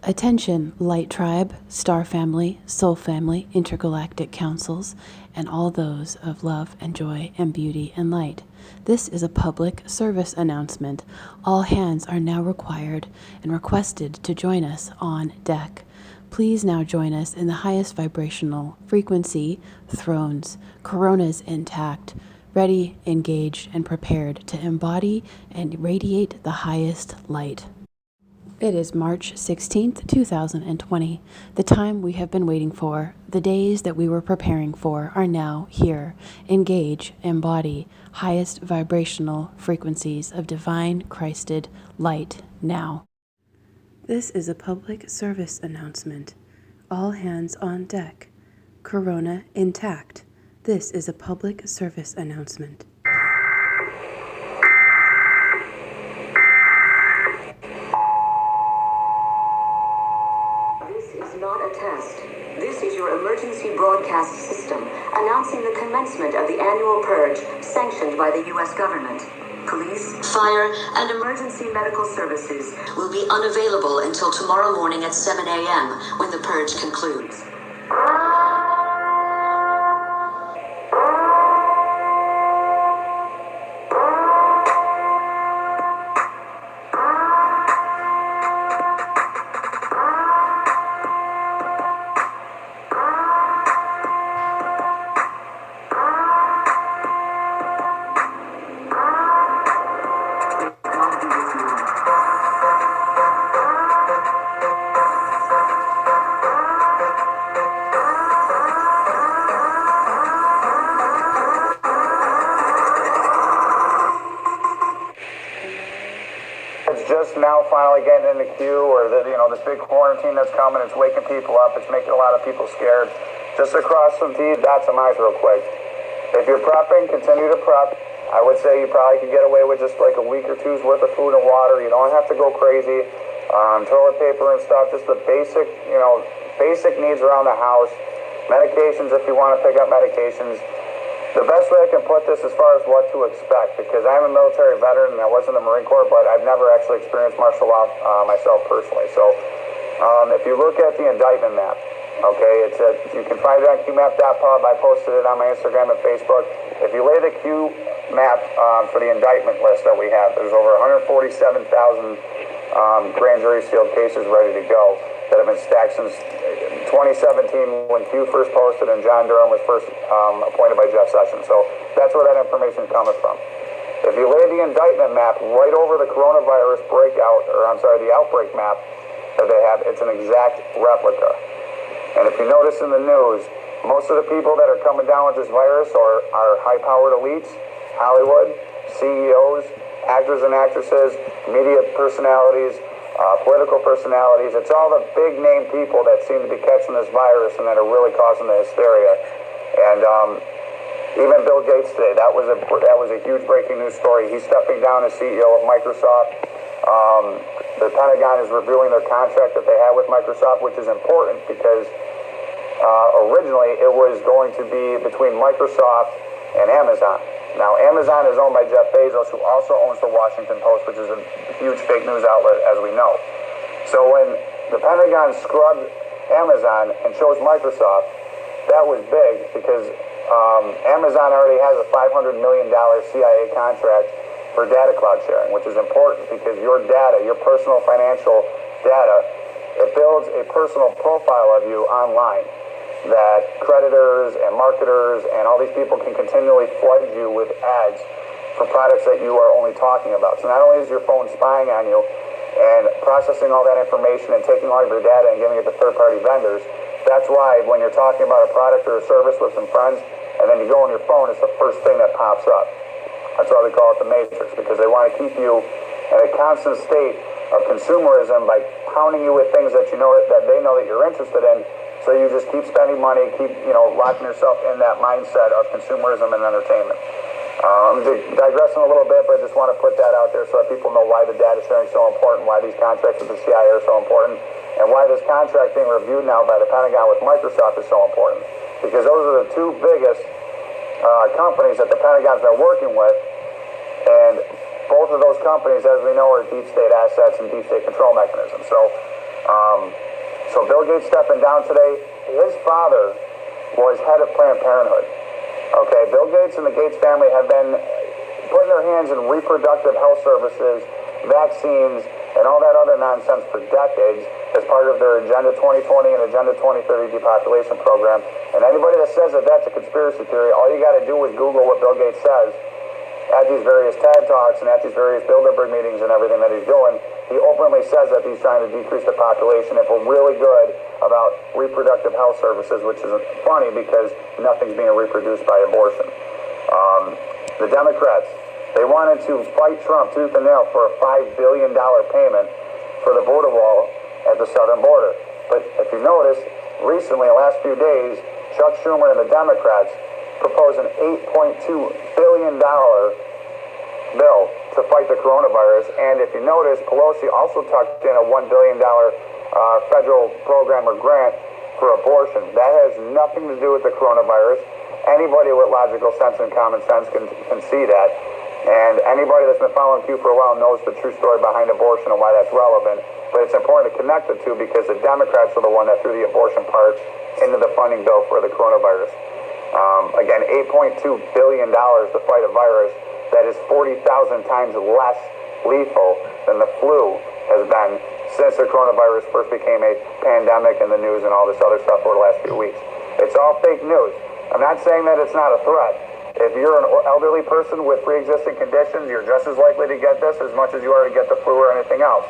Attention, Light Tribe, Star Family, Soul Family, Intergalactic Councils, and all those of love and joy and beauty and light. This is a public service announcement. All hands are now required and requested to join us on deck. Please now join us in the highest vibrational frequency, thrones, coronas intact, ready, engaged, and prepared to embody and radiate the highest light. It is March 16th, 2020. The time we have been waiting for, the days that we were preparing for are now here. Engage, embody, highest vibrational frequencies of divine Christed light now. This is a public service announcement. All hands on deck. Corona intact. This is a public service announcement. This is your emergency broadcast system announcing the commencement of the annual purge sanctioned by the U.S. government. Police, fire, and emergency medical services will be unavailable until tomorrow morning at 7 a.m. when the purge concludes. Just now finally getting in the queue, or this big quarantine that's coming, it's waking people up, it's making a lot of people scared. Just across some T's, dots, and I's real quick. If you're prepping, continue to prep. I would say you probably could get away with just like a week or two's worth of food and water. You don't have to go crazy. Toilet paper and stuff, just the basic needs around the house. Medications if you want to pick up medications. The best way I can put this as far as what to expect, because I'm a military veteran and I was in the Marine Corps, but I've never actually experienced martial law myself personally. So if you look at the indictment map, okay, you can find it on qmap.pub. I posted it on my Instagram and Facebook. If you lay the Q map for the indictment list that we have, there's over 147,000 grand jury sealed cases ready to go that have been stacked since 2017 when Q first posted and John Durham was first appointed by Jeff Sessions. So that's where that information is coming from. If you lay the indictment map right over the coronavirus the outbreak map that they have, it's an exact replica. And if you notice in the news, most of the people that are coming down with this virus are high-powered elites, Hollywood, CEOs, actors and actresses, media personalities, political personalities. It's all the big name people that seem to be catching this virus and that are really causing the hysteria. And even Bill Gates today, that was a huge breaking news story. He's stepping down as CEO of Microsoft. The Pentagon is reviewing their contract that they had with Microsoft, which is important because originally it was going to be between Microsoft and Amazon. Now, Amazon is owned by Jeff Bezos, who also owns the Washington Post, which is a huge fake news outlet, as we know. So when the Pentagon scrubbed Amazon and chose Microsoft, that was big because Amazon already has a $500 million CIA contract for data cloud sharing, which is important because your data, your personal financial data, it builds a personal profile of you online that creditors and marketers and all these people can continually flood you with ads for products that you are only talking about. So not only is your phone spying on you and processing all that information and taking all of your data and giving it to third-party vendors, that's why when you're talking about a product or a service with some friends and then you go on your phone, it's the first thing that pops up. That's why we call it the matrix, because they want to keep you in a constant state of consumerism by pounding you with things that they know that you're interested in. So you just keep spending money, keep locking yourself in that mindset of consumerism and entertainment. I'm digressing a little bit, but I just want to put that out there so that people know why the data sharing is so important, why these contracts with the CIA are so important, and why this contract being reviewed now by the Pentagon with Microsoft is so important. Because those are the two biggest companies that the Pentagon's been working with, and both of those companies, as we know, are deep state assets and deep state control mechanisms. So So Bill Gates stepping down today. His father was head of Planned Parenthood. Okay, Bill Gates and the Gates family have been putting their hands in reproductive health services, vaccines, and all that other nonsense for decades as part of their Agenda 2020 and Agenda 2030 depopulation program. And anybody that says that that's a conspiracy theory, all you got to do is Google what Bill Gates says at these various TED Talks and at these various Bilderberg meetings and everything that he's doing. He openly says that he's trying to decrease the population if we're really good about reproductive health services, which is funny because nothing's being reproduced by abortion. The Democrats, they wanted to fight Trump tooth and nail for a $5 billion payment for the border wall at the southern border. But if you notice, recently, the last few days, Chuck Schumer and the Democrats proposed an $8.2 billion bill to fight the coronavirus. And if you notice, Pelosi also tucked in a $1 billion federal program or grant for abortion. That has nothing to do with the coronavirus. Anybody with logical sense and common sense can see that. And anybody that's been following Q for a while knows the true story behind abortion and why that's relevant. But it's important to connect the two because the Democrats are the one that threw the abortion part into the funding bill for the coronavirus. Again, $8.2 billion to fight a virus that is 40,000 times less lethal than the flu has been since the coronavirus first became a pandemic in the news and all this other stuff over the last few weeks. It's all fake news. I'm not saying that it's not a threat. If you're an elderly person with pre-existing conditions, you're just as likely to get this as much as you are to get the flu or anything else.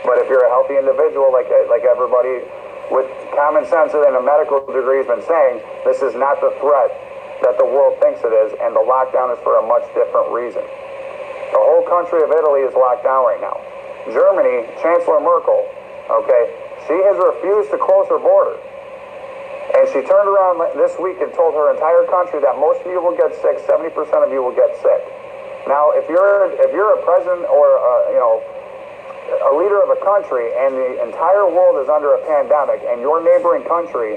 But if you're a healthy individual, like everybody with common sense and a medical degree has been saying, this is not the threat that the world thinks it is, and the lockdown is for a much different reason. The whole country of Italy is locked down right now. Germany, Chancellor Merkel, okay, she has refused to close her border. And she turned around this week and told her entire country that most of you will get sick, 70% of you will get sick. Now, if you're a president or a leader of a country and the entire world is under a pandemic and your neighboring country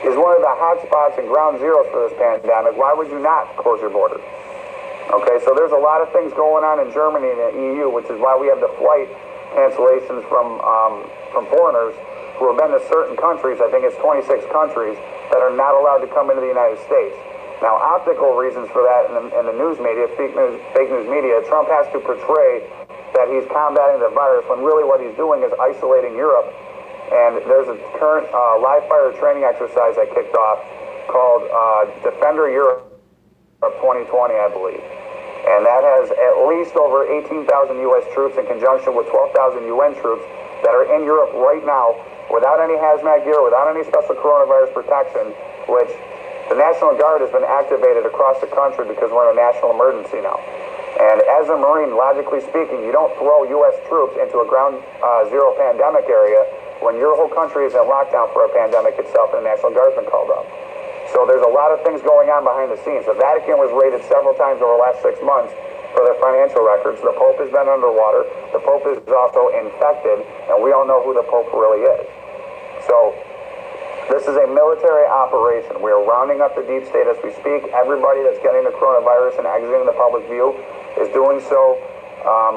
is one of the hot spots and ground zeros for this pandemic, why would you not close your border? Okay, so there's a lot of things going on in Germany and the EU, which is why we have the flight cancellations from foreigners who have been to certain countries. I think it's 26 countries that are not allowed to come into the United States. Now, optical reasons for that in the news media, fake news media, Trump has to portray that he's combating the virus when really what he's doing is isolating Europe. And there's a current live fire training exercise that kicked off called Defender Europe 2020, I believe. And that has at least over 18,000 U.S. troops in conjunction with 12,000 UN troops that are in Europe right now without any hazmat gear, without any special coronavirus protection, which the National Guard has been activated across the country because we're in a national emergency now. And as a Marine, logically speaking, you don't throw U.S. troops into a ground zero pandemic area when your whole country is in lockdown for a pandemic itself and the National Guard's been called up. So there's a lot of things going on behind the scenes. The Vatican was raided several times over the last 6 months for their financial records. The Pope has been underwater. The Pope is also infected, and we all know who the Pope really is. So this is a military operation. We are rounding up the deep state as we speak. Everybody that's getting the coronavirus and exiting the public view is doing so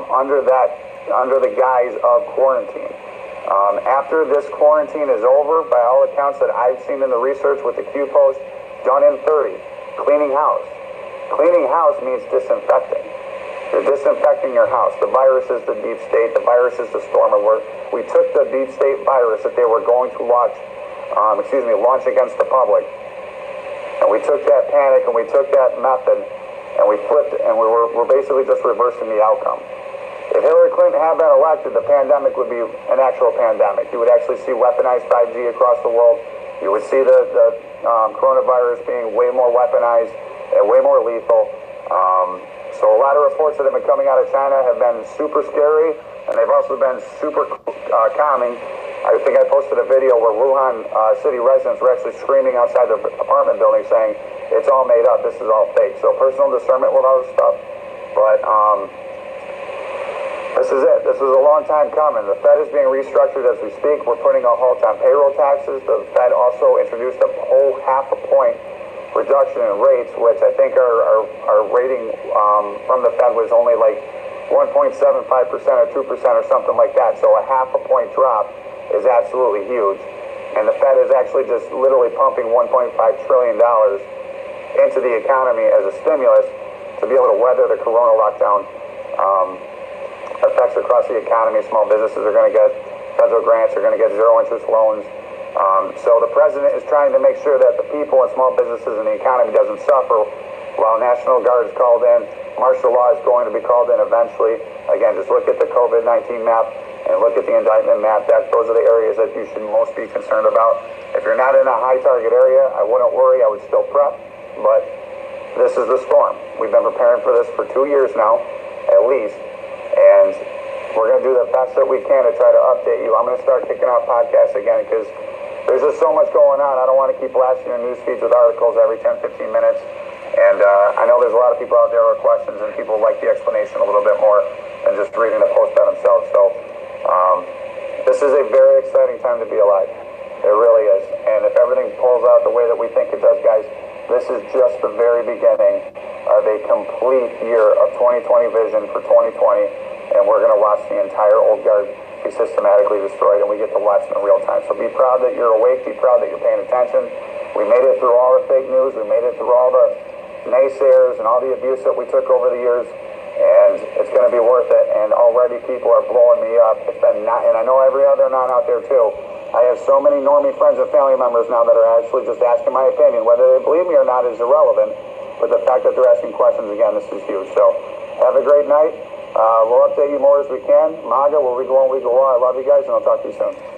under the guise of quarantine. After this quarantine is over, by all accounts that I've seen in the research with the Q post, done in 30, cleaning house. Cleaning house means disinfecting. You're disinfecting your house. The virus is the deep state. The virus is the storm alert. We took the deep state virus that they were going to launch against the public. And we took that panic and we took that method and we flipped it, and we're basically just reversing the outcome. If Hillary Clinton had been elected, the pandemic would be an actual pandemic. You would actually see weaponized 5G across the world. You would see the coronavirus being way more weaponized and way more lethal. So a lot of reports that have been coming out of China have been super scary, and they've also been super calming. I think I posted a video where Wuhan city residents were actually screaming outside their apartment building saying, it's all made up, this is all fake. So personal discernment with all this stuff. But this is it. This is a long time coming. The Fed is being restructured as we speak. We're putting a halt on payroll taxes. The Fed also introduced a whole half a point reduction in rates, which I think our rating from the Fed was only like 1.75% or 2% or something like that. So a half a point drop is absolutely huge. And the Fed is actually just literally pumping $1.5 trillion into the economy as a stimulus to be able to weather the corona lockdown effects across the economy. Small businesses are going to get federal grants, are going to get zero interest loans. So the president is trying to make sure that the people and small businesses and the economy doesn't suffer while National Guard is called in. Martial law is going to be called in eventually. Again, just look at the COVID-19 map and look at the indictment map. Those are the areas that you should most be concerned about. If you're not in a high target area, I wouldn't worry. I would still prep. But this is the storm. We've been preparing for this for 2 years now, at least. And we're going to do the best that we can to try to update you. I'm going to start kicking out podcasts again because there's just so much going on. I don't want to keep blasting your news feeds with articles every 10, 15 minutes. And I know there's a lot of people out there with questions, and people like the explanation a little bit more than just reading the post by themselves. So this is a very exciting time to be alive. It really is. And if everything pulls out the way that we think it does, guys, this is just the very beginning of a complete year of 2020 vision for 2020. And we're going to watch the entire old guard be systematically destroyed, and we get to watch in real time. So be proud that you're awake. Be proud that you're paying attention. We made it through all the fake news. We made it through all the naysayers and all the abuse that we took over the years, and it's going to be worth it. And already people are blowing me up. It's been and I know every other non out there too. I have so many normie friends and family members now that are actually just asking my opinion. Whether they believe me or not is irrelevant, but the fact that they're asking questions again, this is huge. So have a great night. We'll update you more as we can. MAGA, where we go on, we go on. I love you guys, and I'll talk to you soon.